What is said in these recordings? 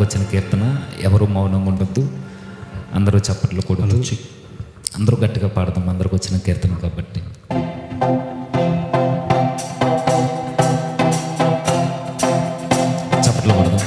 అందరికి వచ్చిన కీర్తన. ఎవరు మౌనంగా ఉండొద్దు, అందరూ చప్పట్లు కొడుతూ అందరూ గట్టిగా పాడదాం. అందరికి వచ్చిన కీర్తన కాబట్టి చప్పట్లు కొడదాం.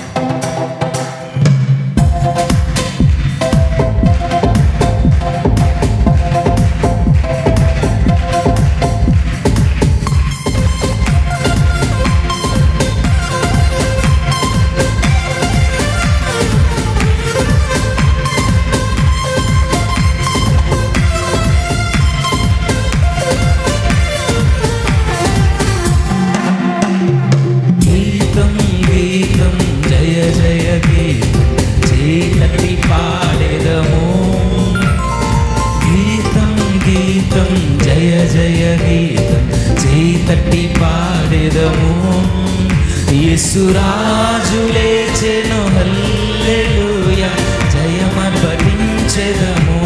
యేసురాజు లేచెను హల్లెలూయా జయమర్పటించెదము.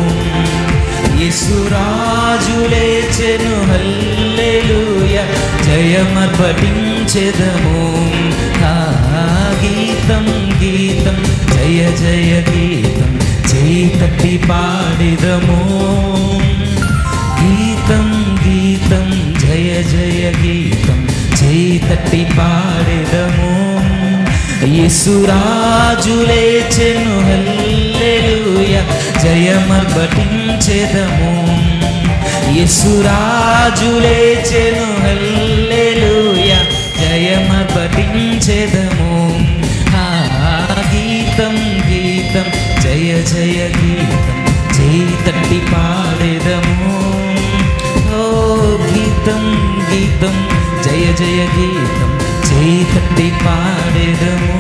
యేసురాజు లేచెను హల్లెలూయా జయమర్పటించెదము. గీతం గీతం జయ జయ గీతం చేతట్టి పాడెదము. గీతం గీతం జయ జయ గీతం చేతట్టి పాడెదము. యేసురాజు లేచెను హల్లెలూయా జయమర్పటించెదము. యేసురాజు లేచెను హల్లెలూయా జయమర్పటించెదము. గీతం గీతం జయ జయ గీతం చేతట్టి పాడెదము. ఓ గీతం గీతం జయ జయ గీతం చేతట్టి పాడెదము.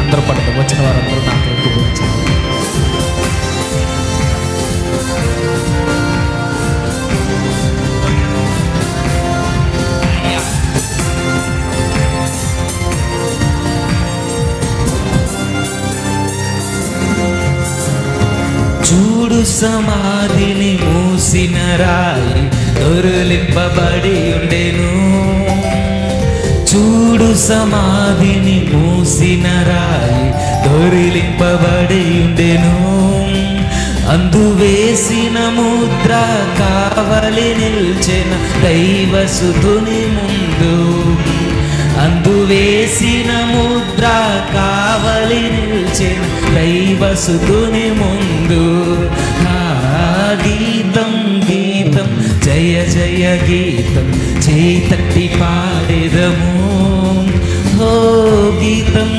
అందరూ పడతాం. వచ్చిన వారందరూ నాకు గురించి చూడు సమాధిని మూసిన రాయి దొరలింపబడి ఉండెను. చూడు సమాధిని మూసిన రాయి దొరలింపబడి ఉండెను. అందు వేసిన ముద్ర కావలి నిల్చెన దైవసుతుని ముందు. అందు వేసిన ముద్ర కావలి నిల్చెన దైవసుతుని ముందు. గీతం గీతం జయ జయ గీతం చేతట్టి పాడెదము. ఓ గీతం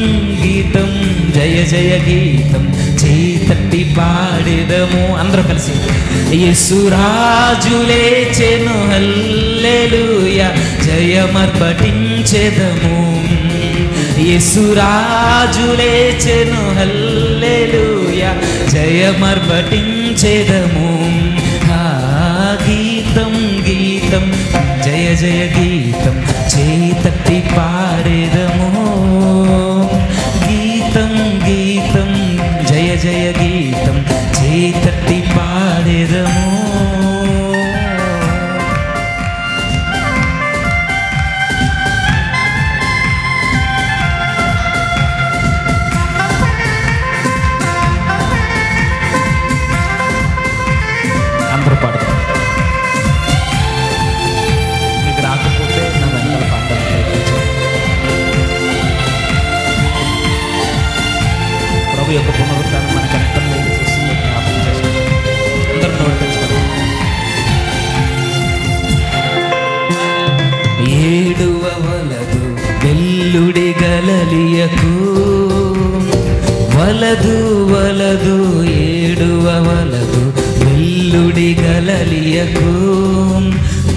గీతం జయ జయ గీతం చేతట్టి పాడెదము. అందరూ కలిసి యేసురాజు లేచెను హల్లెలూయా జయమర్పటించెదము. యేసురాజు లేచెను హల్లెలూయా జయమర్పటించెదము. గీతం గీతం జయ జయ గీతం చేతట్టి పాడెదము. గీతం గీతం జయ జయ గీతం చేతట్టి పాడెదము. అందరూ పాడతారు. మీకు రాకపోతే నా వెనకాల పాడడానికి ప్రయత్నించండి. ప్రభు యొక్క పునరుద్ధానం మనకు అర్థం చేస్తుంది. జ్ఞాపకం చేసుకోండి. అందరూ నోటించుకోండి. ఏడువ వలదు వెల్లుడి గలలియకు వలదు వలదు ఏడువ వలదు వెల్లుడి గలలియకు.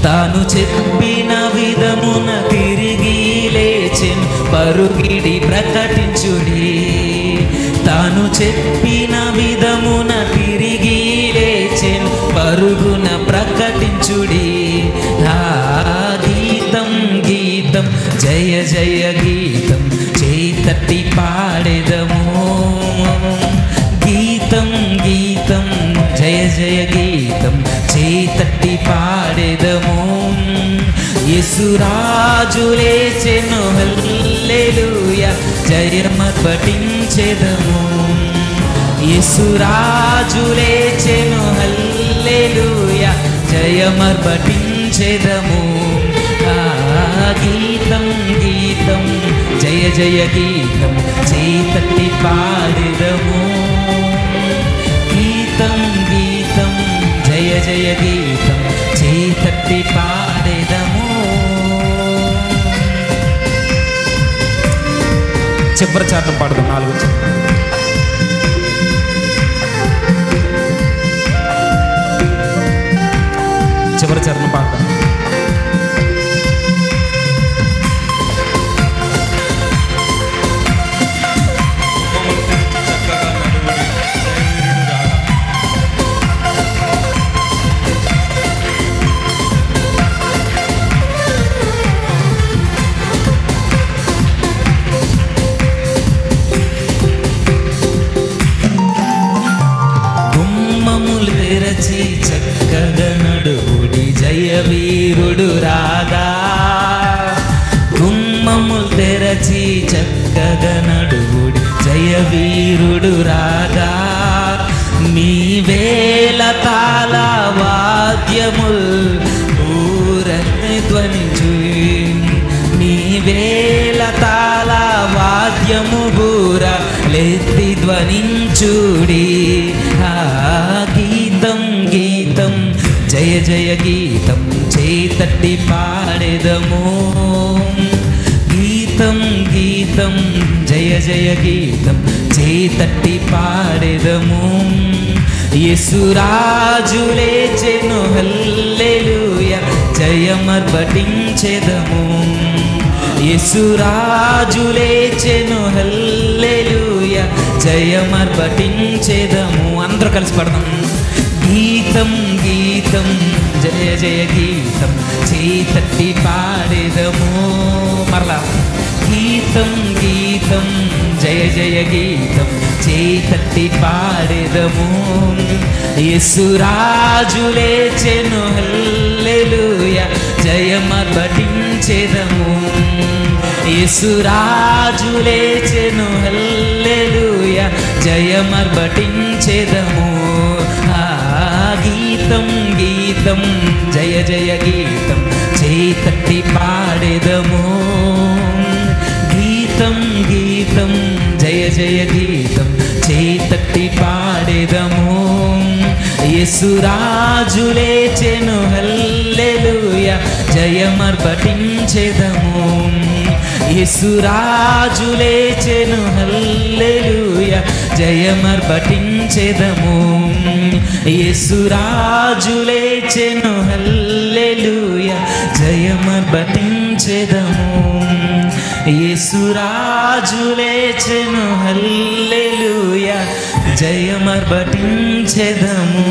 తాను చెప్పిన విధమున తిరిగి లేచెను పరుగిడి ప్రకటించుడి. తాను చెప్పిన విధమున తిరిగి లేచెను పరుగున ప్రకటించుడి. గీతం గీతం జయ జయ గీతం చేతట్టి పాడెదము. గీతం గీతం గీతం జయ జయ గీతం చేతట్టి పాడెదము యేసురాజు లేచెను హల్లెలూయా జయమర్పటించెదము యేసురాజు లేచెను హల్లెలూయా జయమర్పటించెదము గీతం గీతం జయ జయ గీతం చేతట్టి పాడెదము గీతం గీతం జయ జయ గీతం చేతట్టి పాడెదము చివరి చాటం పాడదాం 4 చివరి చరణం పాడదాం చక్కగా నడువుడి జయ వీరుడు రాగా గుమ్మములు తెరచి చక్కగా నడువుడి జయ వీరుడు రాగా మీ వేల తాళ వాద్యముల్ ఊరని ధ్వనించు మీ వేల తాళ వాద్యము బూర లెత్తి ధ్వనించుడి గీతం గీతం జయ జయ గీతం చేతట్టి పాడెదము గీతం గీతం జయ జయ గీతం చేతట్టి పాడెదము యేసురాజు లేచెను హల్లెలూయా జయమర్పటించెదము యేసురాజు లేచెను హల్లెలూయా జయమర్పటించెదము అందరూ కలిసి పాడదాం గీతం గీతం జయ జయ గీతం చేతట్టి పాడెదము మరలా గీతం గీతం జయ జయ గీతం చేతట్టి పాడెదము యేసురాజు లేచెను హల్లెలూయా జయమర్పటించెదము యేసురాజు లేచెను హల్లెలూయా జయమర్పటించెదము గీతం గీతం జయ జయ గీతం చేతట్టి పాడెదము గీతం గీతం జయ జయ గీతం చేతట్టి పాడెదము యేసురాజు లేచెను హల్లెలూయా జయమర్పటించెదము యేసురాజు లేచెను హల్లెలూయా జయమర్పటించెదము యేసురాజు లేచెను హల్లెలూయా జయమర్పటించెదము యేసురాజు లేచెను హల్లెలూయా జయమర్పటించెదము